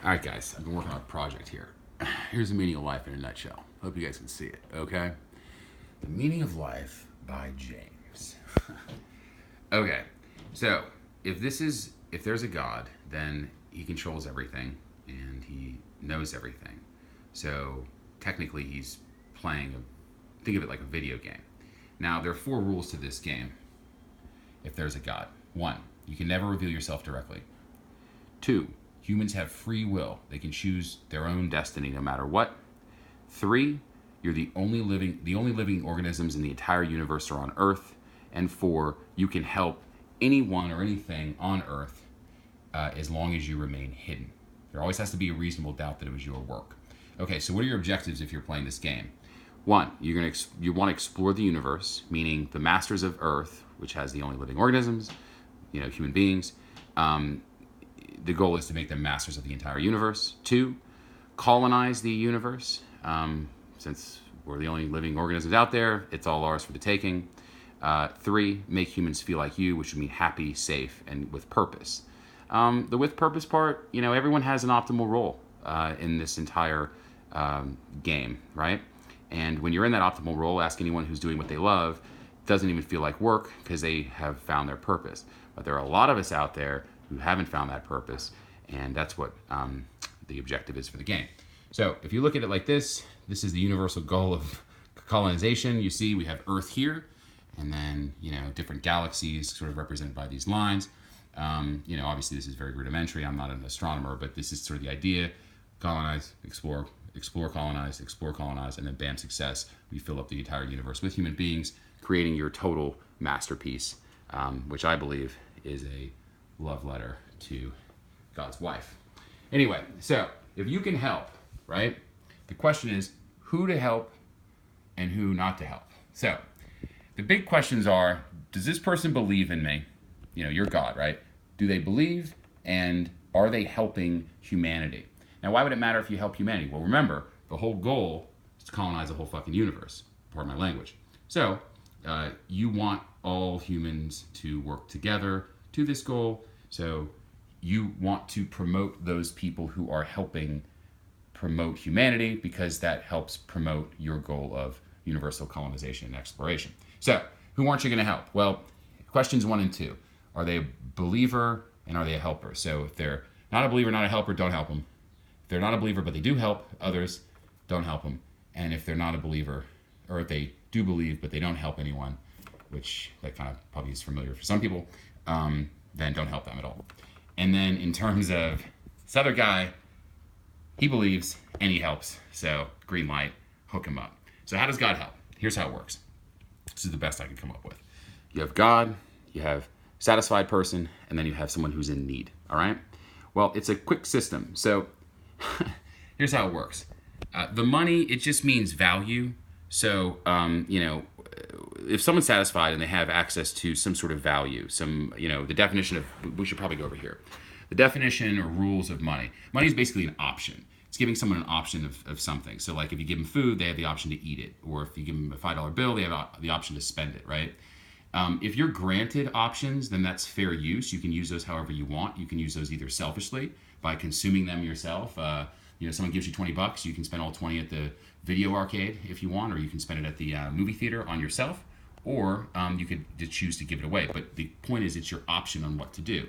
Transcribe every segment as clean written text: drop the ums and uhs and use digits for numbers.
All right, guys, I've been working on a project here. Here's the meaning of life in a nutshell. Hope you guys can see it, okay? The meaning of life by James. Okay, so if there's a God, then he controls everything and he knows everything. So technically he's think of it like a video game. Now, there are four rules to this game if there's a God. One, you can never reveal yourself directly. Two, humans have free will. They can choose their own destiny no matter what. Three, you're the only living organisms in the entire universe are on Earth. And four, you can help anyone or anything on Earth as long as you remain hidden. There always has to be a reasonable doubt that it was your work. Okay, so what are your objectives if you're playing this game? One, you want to explore the universe, meaning the masters of Earth, which has the only living organisms, human beings. The goal is to make them masters of the entire universe. Two, colonize the universe. Since we're the only living organisms out there, it's all ours for the taking. Three, make humans feel like you, which would mean happy, safe, and with purpose. The with purpose part, everyone has an optimal role in this entire game, right? And when you're in that optimal role, ask anyone who's doing what they love, it doesn't even feel like work because they have found their purpose. But there are a lot of us out there who haven't found that purpose, and that's what the objective is for the game. So if you look at it like this is the universal goal of colonization. You see we have Earth here, and then different galaxies sort of represented by these lines. Obviously this is very rudimentary. I'm not an astronomer, but this is sort of the idea: colonize, explore, colonize, explore, colonize, and then bam, success. We fill up the entire universe with human beings, creating your total masterpiece, which I believe is a love letter to God's wife. Anyway, so if you can help, right? The question is who to help and who not to help. So the big questions are, does this person believe in me? You're God, right? Do they believe, and are they helping humanity? Now, why would it matter if you help humanity? Well, remember, the whole goal is to colonize the whole fucking universe. Pardon my language. So you want all humans to work together to this goal. So you want to promote those people who are helping promote humanity because that helps promote your goal of universal colonization and exploration. So who aren't you going to help? Well, questions 1 and 2. Are they a believer and are they a helper? So if they're not a believer, not a helper, don't help them. If they're not a believer but they do help others, don't help them. And if they're not a believer, or if they do believe but they don't help anyone, which that kind of probably is familiar for some people, then don't help them at all. And then in terms of this other guy, he believes and he helps. So green light, hook him up. So how does God help? Here's how it works. This is the best I could come up with. You have God, you have satisfied person, and then you have someone who's in need. All right? Well, it's a quick system. So here's how it works. The money, it just means value. So, if someone's satisfied and they have access to some sort of value, the definition of, we should probably go over here. The definition or rules of money. Money is basically an option. It's giving someone an option of something. So like if you give them food, they have the option to eat it. Or if you give them a $5 bill, they have the option to spend it, right? If you're granted options, then that's fair use. You can use those however you want. You can use those either selfishly by consuming them yourself. Someone gives you $20, you can spend all 20 at the video arcade if you want, or you can spend it at the movie theater on yourself, or you could just choose to give it away. But the point is, it's your option on what to do.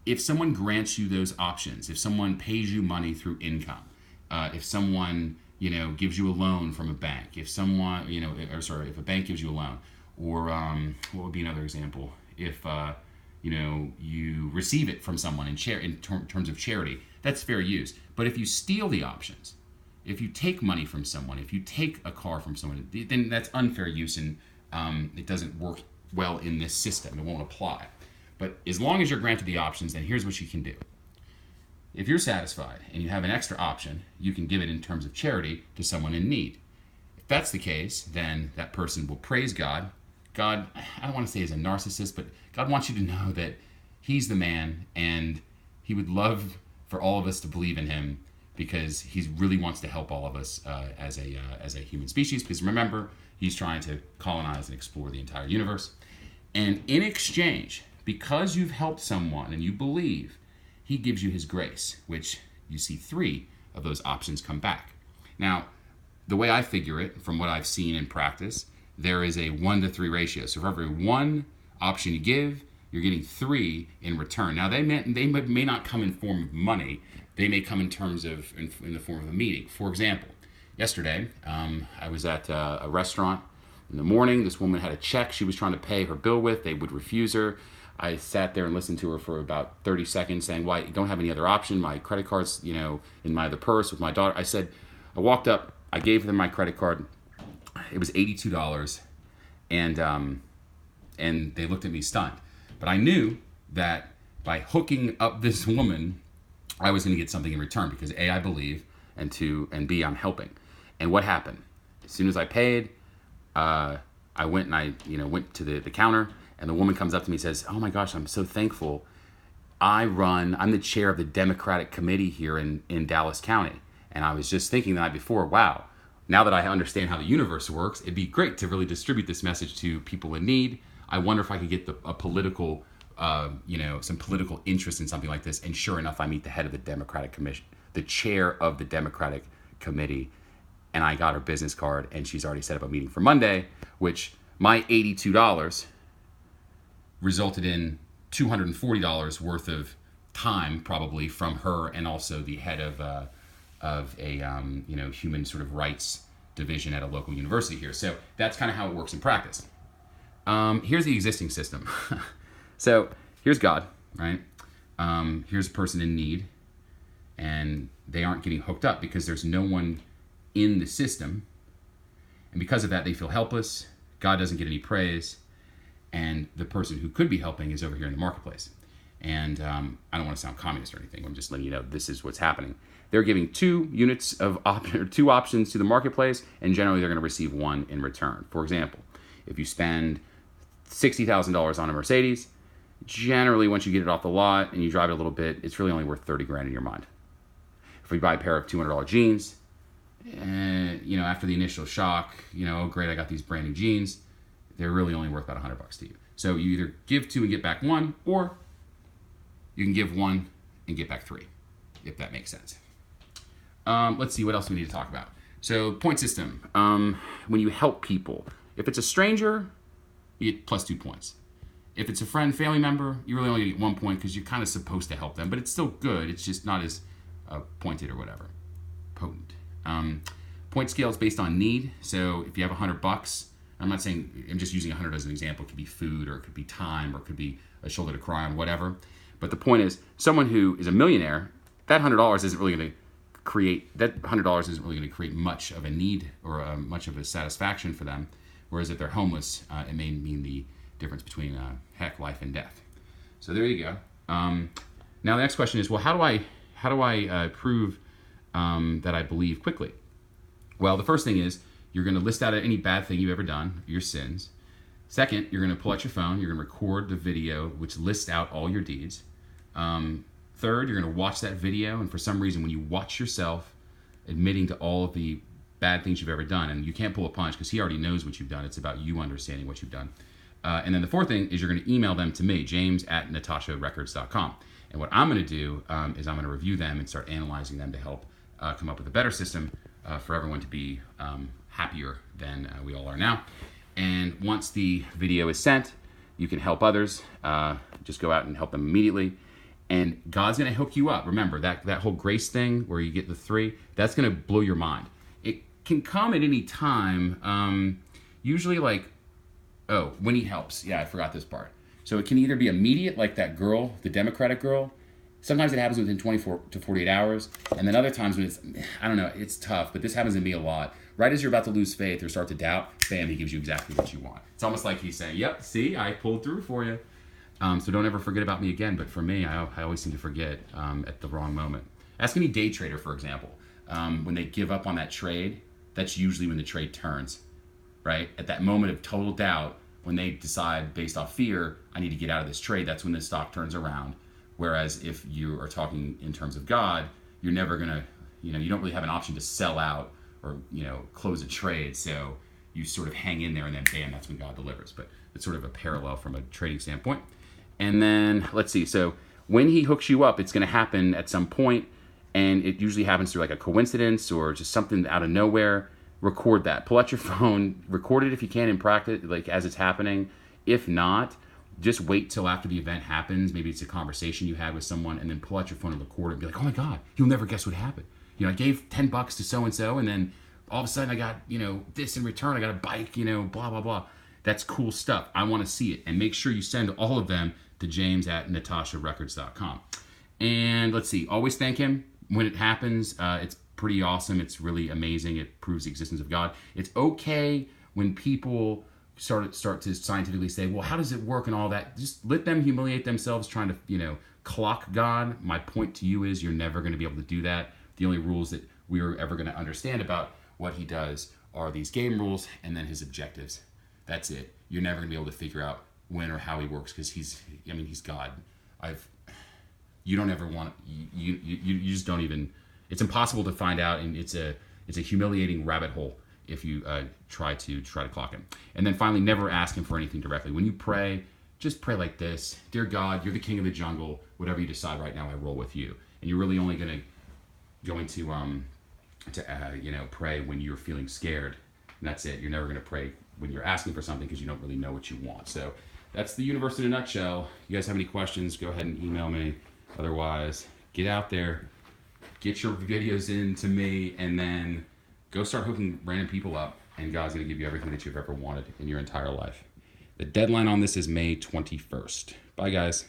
If someone grants you those options, if someone pays you money through income, if someone gives you a loan from a bank, if a bank gives you a loan, or what would be another example? If you receive it from someone in terms of charity, that's fair use. But if you steal the options, if you take money from someone, if you take a car from someone, then that's unfair use, and it doesn't work well in this system. It won't apply. But as long as you're granted the options, then here's what you can do. If you're satisfied and you have an extra option, you can give it in terms of charity to someone in need. If that's the case, then that person will praise God. God, I don't want to say he's a narcissist, but God wants you to know that he's the man, and he would love for all of us to believe in him because he really wants to help all of us as a human species. Because remember, he's trying to colonize and explore the entire universe. And in exchange, because you've helped someone and you believe, he gives you his grace, which you see 3 of those options come back. Now, the way I figure it, from what I've seen in practice, there is a 1 to 3 ratio. So for every 1 option you give, you're getting 3 in return. Now, they may not come in form of money. They may come in terms of in the form of a meeting. For example, yesterday, I was at a restaurant in the morning. This woman had a check she was trying to pay her bill with. They would refuse her. I sat there and listened to her for about 30 seconds saying, why, you don't have any other option? My credit card's, in my other purse with my daughter. I walked up, I gave them my credit card. It was $82. And they looked at me stunned. But I knew that by hooking up this woman, I was going to get something in return because A, I believe, and B, I'm helping. And what happened? As soon as I paid, I went and went to the counter, and the woman comes up to me and says, "Oh my gosh, I'm so thankful. I'm the chair of the Democratic committee here in Dallas County." And I was just thinking the night before, wow, now that I understand how the universe works, it'd be great to really distribute this message to people in need. I wonder if I could get a political, some political interest in something like this. And sure enough, I meet the head of the Democratic Commission, the chair of the Democratic Committee, and I got her business card, and she's already set up a meeting for Monday, which my $82 resulted in $240 worth of time probably from her and also the head of a human sort of rights division at a local university here. So that's kind of how it works in practice. Here's the existing system. So here's God, right? Here's a person in need, and they aren't getting hooked up because there's no one in the system. And because of that, they feel helpless. God doesn't get any praise. And the person who could be helping is over here in the marketplace. And I don't want to sound communist or anything. I'm just letting you know this is what's happening. They're giving 2 units of two options to the marketplace, and generally they're going to receive 1 in return. For example, if you spend $60,000 on a Mercedes, generally once you get it off the lot and you drive it a little bit, it's really only worth 30 grand in your mind. If we buy a pair of $200 jeans, after the initial shock, oh great, I got these brand new jeans, they're really only worth about $100 to you. So you either give 2 and get back 1, or you can give 1 and get back 3, if that makes sense. Let's see what else we need to talk about. So point system. When you help people, if it's a stranger, you get plus 2 points. If it's a friend, family member, you really only get 1 point because you're kind of supposed to help them, but it's still good. It's just not as pointed or whatever. Potent. Point scale is based on need. So if you have $100, I'm just using 100 as an example. It could be food, or it could be time, or it could be a shoulder to cry on, whatever. But the point is, someone who is a millionaire, that $100 isn't really going to create much of a need or much of a satisfaction for them. Whereas if they're homeless, it may mean the difference between life and death. So there you go. Now the next question is, well, how do I prove that I believe quickly? Well, the first thing is you're going to list out any bad thing you've ever done, your sins. Second, you're going to pull out your phone. You're going to record the video which lists out all your deeds. Third, you're going to watch that video, and for some reason, when you watch yourself admitting to all of the bad things you've ever done, and you can't pull a punch because he already knows what you've done. It's about you understanding what you've done. And then the fourth thing is you're going to email them to me, james@natasharecords.com. And what I'm going to do is I'm going to review them and start analyzing them to help come up with a better system for everyone to be happier than we all are now. And once the video is sent, you can help others. Just go out and help them immediately. And God's going to hook you up. Remember, that whole grace thing where you get the 3, that's going to blow your mind. It can come at any time, usually when he helps. Yeah, I forgot this part. So it can either be immediate, like that girl, the Democratic girl. Sometimes it happens within 24 to 48 hours. And then other times when it's tough, but this happens to me a lot. Right as you're about to lose faith or start to doubt, bam, he gives you exactly what you want. It's almost like he's saying, yep, see, I pulled through for you. So don't ever forget about me again. But for me, I always seem to forget at the wrong moment. Ask any day trader, for example. When they give up on that trade, that's usually when the trade turns, right? At that moment of total doubt, when they decide based off fear, I need to get out of this trade, that's when the stock turns around. Whereas if you are talking in terms of God, you're never going to, you don't really have an option to sell out or, close a trade. So you sort of hang in there, and then bam, that's when God delivers. But it's sort of a parallel from a trading standpoint. And then let's see. So when he hooks you up, it's going to happen at some point, and it usually happens through like a coincidence or just something out of nowhere, record that. Pull out your phone, record it if you can, and practice like as it's happening. If not, just wait till after the event happens. Maybe it's a conversation you had with someone, and then pull out your phone and record it and be like, oh my God, you'll never guess what happened. You know, I gave $10 to so-and-so, and then all of a sudden I got, you know, this in return. I got a bike, you know, blah, blah, blah. That's cool stuff. I want to see it. And make sure you send all of them to james@natasharecords.com. And let's see, always thank him when it happens. It's pretty awesome. It's really amazing. It proves the existence of God. It's okay when people start to scientifically say, well, how does it work and all that? Just let them humiliate themselves trying to, you know, clock God. My point to you is you're never going to be able to do that. The only rules that we are ever going to understand about what he does are these game rules and then his objectives. That's it. You're never going to be able to figure out when or how he works because he's God. You don't ever want, you just don't even, it's impossible to find out, and it's a humiliating rabbit hole if you try to clock him. And then finally, never ask him for anything directly. When you pray, just pray like this: Dear God, you're the king of the jungle. Whatever you decide right now, I roll with you. And you're really only going to pray when you're feeling scared, and that's it. You're never going to pray when you're asking for something because you don't really know what you want. So that's the universe in a nutshell. You guys have any questions, go ahead and email me. Otherwise, get out there, get your videos in to me, and then go start hooking random people up, and God's going to give you everything that you've ever wanted in your entire life. The deadline on this is May 21st. Bye, guys.